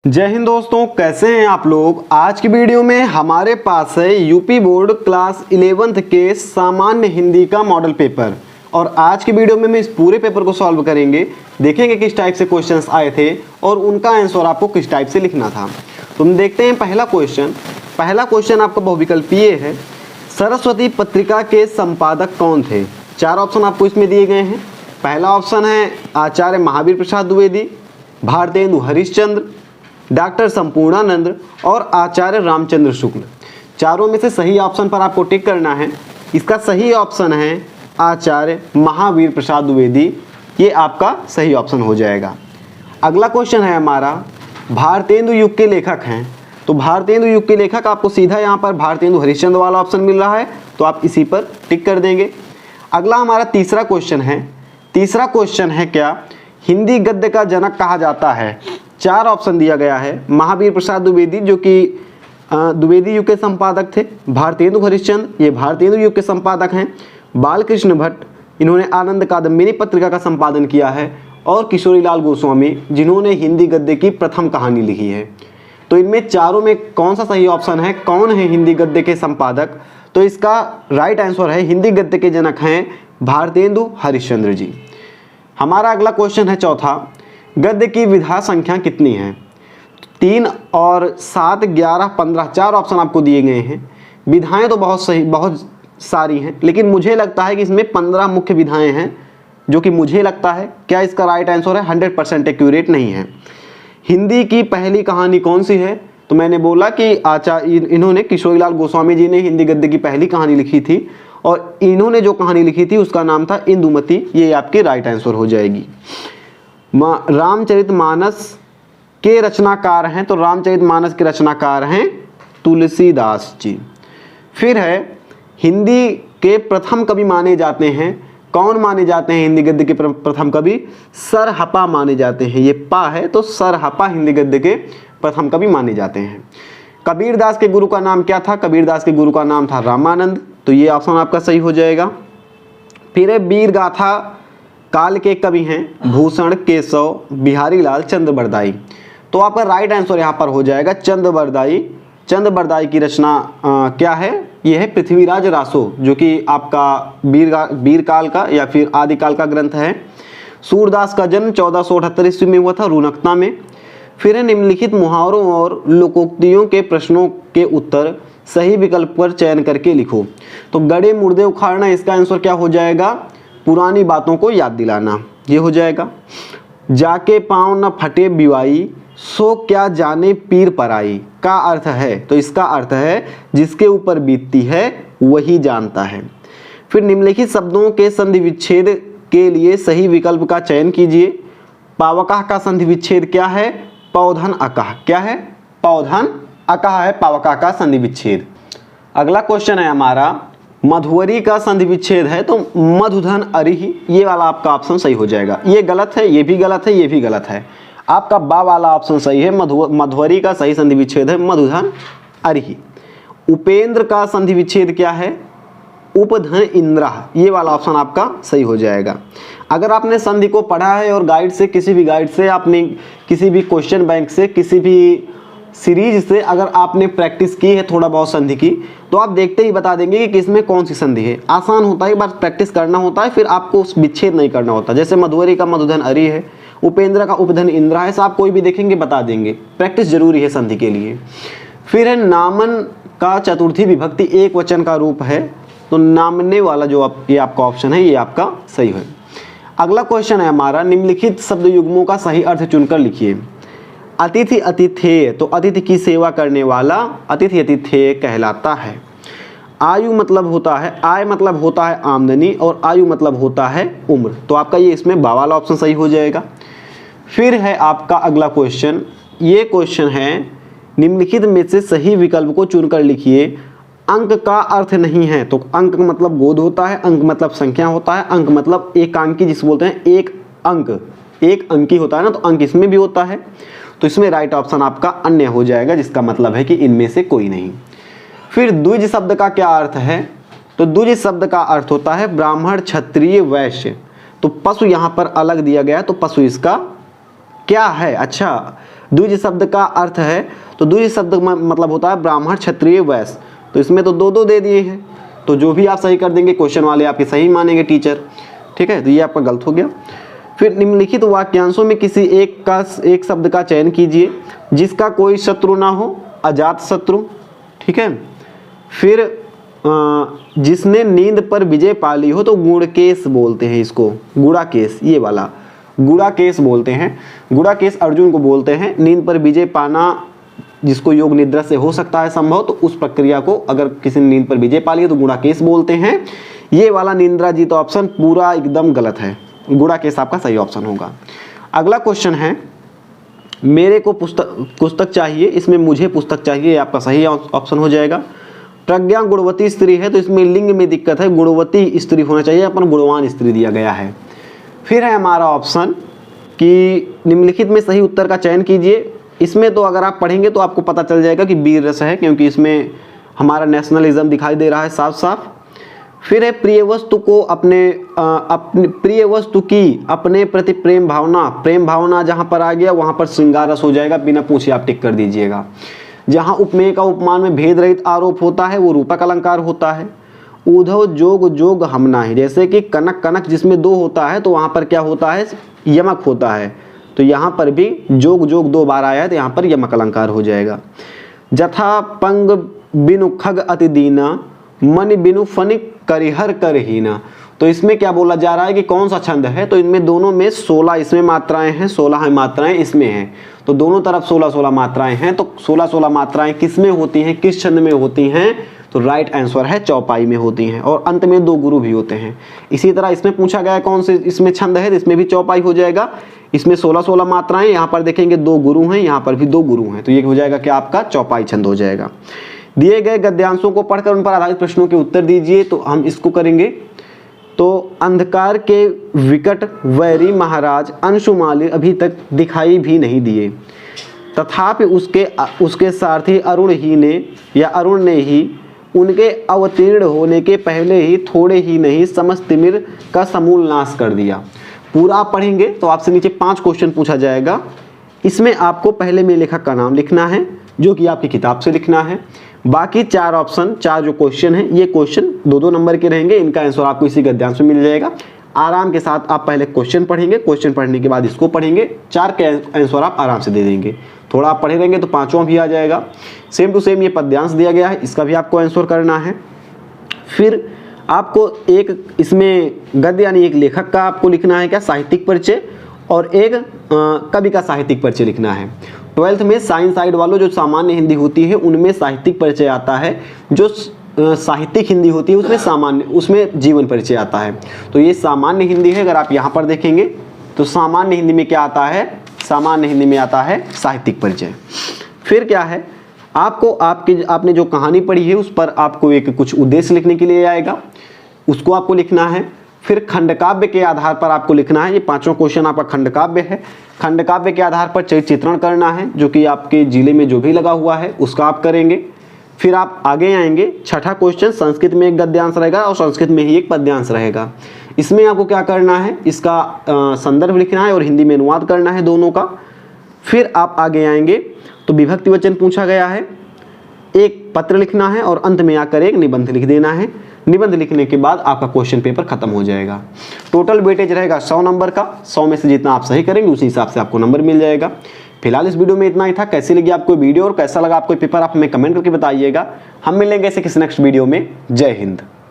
जय हिंद दोस्तों, कैसे हैं आप लोग। आज की वीडियो में हमारे पास है यूपी बोर्ड क्लास 11th के सामान्य हिंदी का मॉडल पेपर। और आज की वीडियो में हम इस पूरे पेपर को सॉल्व करेंगे, देखेंगे किस टाइप से क्वेश्चंस आए थे और उनका आंसर आपको किस टाइप से लिखना था। तो हम देखते हैं पहला क्वेश्चन आपका बहुविकल्पीय है। सरस्वती पत्रिका के संपादक कौन थे। चार ऑप्शन आपको इसमें दिए गए हैं। पहला ऑप्शन है आचार्य महावीर प्रसाद द्विवेदी, भारतेंदु हरिश्चंद्र, डॉक्टर संपूर्णानंद और आचार्य रामचंद्र शुक्ल। चारों में से सही ऑप्शन पर आपको टिक करना है। इसका सही ऑप्शन है आचार्य महावीर प्रसाद द्विवेदी, ये आपका सही ऑप्शन हो जाएगा। अगला क्वेश्चन है हमारा, भारतेंदु युग के लेखक हैं। तो भारतेंदु युग के लेखक आपको सीधा यहाँ पर भारतेंदु हरिश्चंद्र वाला ऑप्शन मिल रहा है, तो आप इसी पर टिक कर देंगे। अगला हमारा तीसरा क्वेश्चन है क्या हिंदी गद्य का जनक कहा जाता है। चार ऑप्शन दिया गया है। महावीर प्रसाद द्विवेदी जो कि द्विवेदी युग के संपादक थे, भारतेंदु हरिश्चंद्र ये भारतेंदु युग के संपादक हैं, बालकृष्ण भट्ट इन्होंने आनंद कादम्बिनी पत्रिका का संपादन किया है, और किशोरीलाल गोस्वामी जिन्होंने हिंदी गद्य की प्रथम कहानी लिखी है। तो इनमें चारों में कौन सा सही ऑप्शन है, कौन है हिंदी गद्य के संपादक। तो इसका राइट आंसर है हिंदी गद्य के जनक हैं भारतेंदु हरिश्चंद्र जी। हमारा अगला क्वेश्चन है चौथा, गद्य की विधा संख्या कितनी है। 3 और 7, 11, 15 चार ऑप्शन आपको दिए गए हैं। विधाएं तो बहुत सारी हैं, लेकिन मुझे लगता है कि इसमें 15 मुख्य विधाएं हैं, जो कि मुझे लगता है। क्या इसका राइट आंसर है 100% एक्यूरेट नहीं है। हिंदी की पहली कहानी कौन सी है, तो मैंने बोला कि इन्होंने किशोरीलाल गोस्वामी जी ने हिंदी गद्य की पहली कहानी लिखी थी, और इन्होंने जो कहानी लिखी थी उसका नाम था इंदुमती, ये आपकी राइट आंसर हो जाएगी। रामचरितमानस के रचनाकार हैं, तो रामचरितमानस के रचनाकार हैं तुलसीदास जी। फिर है हिंदी के प्रथम कवि माने जाते हैं, कौन माने जाते हैं हिंदी गद्य के प्रथम कवि, सरहपा माने जाते हैं। ये पा है तो सरहपा हिंदी गद्य के प्रथम कवि माने जाते हैं। कबीरदास के गुरु का नाम क्या था, कबीरदास के गुरु का नाम था रामानंद, तो ये ऑप्शन आपका सही हो जाएगा। फिर है वीर गाथा काल के कवि हैं भूषण, केशव, बिहारी लाल, चंद्रबरदाई। तो आपका राइट आंसर यहाँ पर हो जाएगा चंद्रबरदाई। चंद्रबरदाई की रचना क्या है, ये है पृथ्वीराज रासो, जो कि आपका वीर काल का या फिर आदिकाल का ग्रंथ है। सूरदास का जन्म 1478 ईस्वी में हुआ था, रूनकता में। फिर है निम्नलिखित मुहावरों और लोकोक्तियों के प्रश्नों के उत्तर सही विकल्प पर चयन करके लिखो। तो गड़े मुर्दे उखाड़ना, इसका आंसर क्या हो जाएगा, पुरानी बातों को याद दिलाना, ये हो जाएगा। जाके पाँव न फटे बिवाई, सो क्या जाने पीर पराई का अर्थ है, तो इसका अर्थ है जिसके ऊपर बीतती है वही जानता है। फिर निम्नलिखित शब्दों के संधि विच्छेद के लिए सही विकल्प का चयन कीजिए। पावकाह का संधि विच्छेद क्या है, पौधन अकाह। क्या है, पौधन अकाह है पावकाह का संधि विच्छेद। अगला क्वेश्चन है हमारा, मधुवरी का संधि विच्छेद है, तो मधुधन अरिहि, ये वाला आपका ऑप्शन सही हो जाएगा। ये गलत है, ये भी गलत है, ये भी गलत है। आपका बा वाला ऑप्शन सही है, मधुवरी का सही संधि विच्छेद है मधुधन अरिहि। उपेंद्र का संधि विच्छेद क्या है, उपधन इंद्रा, ये वाला ऑप्शन आपका सही हो जाएगा। अगर आपने संधि को पढ़ा है और गाइड से, किसी भी गाइड से, आपने किसी भी क्वेश्चन बैंक से, किसी भी सीरीज से अगर आपने प्रैक्टिस की है थोड़ा बहुत संधि की, तो आप देखते ही बता देंगे कि किसमें कौन सी संधि है। आसान होता है, एक बार प्रैक्टिस करना होता है, फिर आपको विच्छेद नहीं करना होता। जैसे मधुवरी का मधुधन अरि है, उपेंद्र का उपधन इंद्रा है, आप कोई भी देखेंगे बता देंगे। प्रैक्टिस जरूरी है संधि के लिए। फिर है नामन का चतुर्थी विभक्ति एक वचन का रूप है, तो नामने वाला जो ये आपका ऑप्शन है, ये आपका सही है। अगला क्वेश्चन है हमारा, निम्नलिखित शब्द युग्मों का सही अर्थ चुनकर लिखिए। अतिथि अतिथेय, तो अतिथि की सेवा करने वाला अतिथि अतिथेय कहलाता है। आयु मतलब होता है, आय मतलब होता है आमदनी, और आयु मतलब होता है उम्र, तो आपका ये इसमें बा वाला ऑप्शन सही हो जाएगा। फिर है आपका अगला क्वेश्चन, ये क्वेश्चन है निम्नलिखित में से सही विकल्प को चुनकर लिखिए। अंक का अर्थ नहीं है, तो अंक मतलब गोद होता है, अंक मतलब संख्या होता है, अंक मतलब एकांकी जिसे बोलते हैं, एक अंक एक अंकी होता है ना, तो अंक इसमें भी होता है। तो इसमें राइट ऑप्शन आपका अन्य हो जाएगा, जिसका मतलब है कि इनमें से कोई नहीं। फिर द्विज शब्द का क्या अर्थ है, तो द्विज शब्द का अर्थ होता है ब्राह्मण, क्षत्रिय, वैश्य। तो पशु यहाँ पर अलग दिया गया है, तो पशु इसका क्या है, अच्छा द्विज शब्द का अर्थ है, तो द्विज शब्द का मतलब होता है ब्राह्मण क्षत्रिय वैश्य, तो इसमें तो दो दो दे दिए हैं, तो जो भी आप सही कर देंगे क्वेश्चन वाले आपके सही मानेंगे टीचर, ठीक है, तो ये आपका गलत हो गया। फिर निम्नलिखित वाक्यांशों में किसी एक शब्द का चयन कीजिए जिसका कोई शत्रु ना हो, अजात शत्रु, ठीक है। फिर जिसने नींद पर विजय पा ली हो, तो गुणकेश बोलते हैं इसको, गुणाकेश, ये वाला गुणाकेश बोलते हैं। गुणाकेश अर्जुन को बोलते हैं। नींद पर विजय पाना जिसको योग निद्रा से हो सकता है संभव, तो उस प्रक्रिया को अगर किसी ने नींद पर विजय पा लिया तो गुणाकेश बोलते हैं। ये वाला निंद्रा जीत ऑप्शन पूरा एकदम गलत है, गुणाकेश आपका सही ऑप्शन होगा। अगला क्वेश्चन है, मेरे को पुस्तक चाहिए, इसमें मुझे पुस्तक चाहिए, आपका सही ऑप्शन हो जाएगा। प्रज्ञा गुणवती स्त्री है, तो इसमें लिंग में दिक्कत है, गुणवती स्त्री होना चाहिए, अपन गुणवान स्त्री दिया गया है। फिर है हमारा ऑप्शन कि निम्नलिखित में सही उत्तर का चयन कीजिए। इसमें तो अगर आप पढ़ेंगे तो आपको पता चल जाएगा कि वीर रस है, क्योंकि इसमें हमारा नेशनलिज्म दिखाई दे रहा है साफ साफ। फिर है प्रिय वस्तु को अपने प्रिय वस्तु की अपने प्रति प्रेम भावना जहाँ पर आ गया वहाँ पर श्रृंगार रस हो जाएगा, बिना पूछे आप टिक कर दीजिएगा। जहाँ उपमेय का उपमान में भेद रहित आरोप होता है वो रूपक अलंकार होता है। उधव जोग हमना है, जैसे कि कनक जिसमें दो होता है तो वहाँ पर क्या होता है, यमक होता है, तो यहाँ पर भी जोग दो बार आया है तो यहाँ पर यमक अलंकार हो जाएगा। जथा पंग बिनु खग अति दीना, मन बिनु फनिक करिहर करहीना, तो इसमें क्या बोला जा रहा है कि कौन सा छंद है, तो इनमें दोनों में 16 इसमें मात्राएं हैं, 16 मात्राएं इसमें हैं, तो दोनों तरफ 16 मात्राएं हैं, तो 16 मात्राएं किस में होती हैं, किस छंद में होती हैं, तो राइट आंसर है चौपाई में होती हैं, और अंत में 2 गुरु भी होते हैं। इसी तरह इसमें पूछा गया कौन से इसमें छंद है, इसमें भी चौपाई हो जाएगा। इसमें 16 मात्राएं, यहाँ पर देखेंगे 2 गुरु हैं, यहाँ पर भी 2 गुरु हैं, तो ये हो जाएगा क्या आपका चौपाई छंद हो जाएगा। दिए गए गद्यांशों को पढ़कर उन पर आधारित प्रश्नों के उत्तर दीजिए, तो हम इसको करेंगे। तो अंधकार के विकट वैरी महाराज अंशुमाली अभी तक दिखाई भी नहीं दिए, तथापि उसके सारथी अरुण ने ही उनके अवतीर्ण होने के पहले ही थोड़े ही नहीं समस्त तिमिर का समूल नाश कर दिया। पूरा आप पढ़ेंगे तो आपसे नीचे 5 क्वेश्चन पूछा जाएगा। इसमें आपको पहले में लेखक का नाम लिखना है जो कि आपकी किताब से लिखना है। बाकी 4 ऑप्शन, 4 जो क्वेश्चन हैं, ये क्वेश्चन 2-2 नंबर के रहेंगे, इनका आंसर आपको इसी गद्यांश में मिल जाएगा। आराम के साथ आप पहले क्वेश्चन पढ़ेंगे, क्वेश्चन पढ़ने के बाद इसको पढ़ेंगे, 4 के आंसर आप आराम से दे देंगे। थोड़ा आप पढ़े रहेंगे तो 5वां भी आ जाएगा। सेम टू सेम ये पद्यांश दिया गया है, इसका भी आपको आंसर करना है। फिर आपको एक इसमें गद्य यानी एक लेखक का आपको लिखना है क्या, साहित्यिक परिचय, और एक कवि का साहित्यिक परिचय लिखना है। 12th में साइंस साइड वालों जो सामान्य हिंदी होती है उनमें साहित्यिक परिचय आता है, जो साहित्यिक हिंदी होती है उसमें जीवन परिचय आता है। तो ये सामान्य हिंदी है। अगर आप यहाँ पर देखेंगे तो सामान्य हिंदी में क्या आता है, सामान्य हिंदी में आता है साहित्यिक परिचय। फिर क्या है, आपको आपने जो कहानी पढ़ी है उस पर आपको एक कुछ उद्देश्य लिखने के लिए आएगा, उसको आपको लिखना है। फिर खंडकाव्य के आधार पर आपको लिखना है, ये 5वां क्वेश्चन आपका खंडकाव्य है। खंडकाव्य के आधार पर चित्रण करना है, जो कि आपके जिले में जो भी लगा हुआ है उसका आप करेंगे। फिर आप आगे आएंगे, 6ठा क्वेश्चन संस्कृत में एक गद्यांश रहेगा और संस्कृत में ही एक पद्यांश रहेगा। इसमें आपको क्या करना है, इसका संदर्भ लिखना है और हिंदी में अनुवाद करना है दोनों का। फिर आप आगे आएंगे तो विभक्ति वचन पूछा गया है, एक पत्र लिखना है और अंत में आकर एक निबंध लिख देना है। निबंध लिखने के बाद आपका क्वेश्चन पेपर खत्म हो जाएगा। टोटल वेटेज रहेगा 100 नंबर का, 100 में से जितना आप सही करेंगे उसी हिसाब से आपको नंबर मिल जाएगा। फिलहाल इस वीडियो में इतना ही था। कैसी लगी आपको वीडियो और कैसा लगा आपको पेपर, आप हमें कमेंट करके बताइएगा। हम मिलेंगे ऐसे किसी नेक्स्ट वीडियो में। जय हिंद।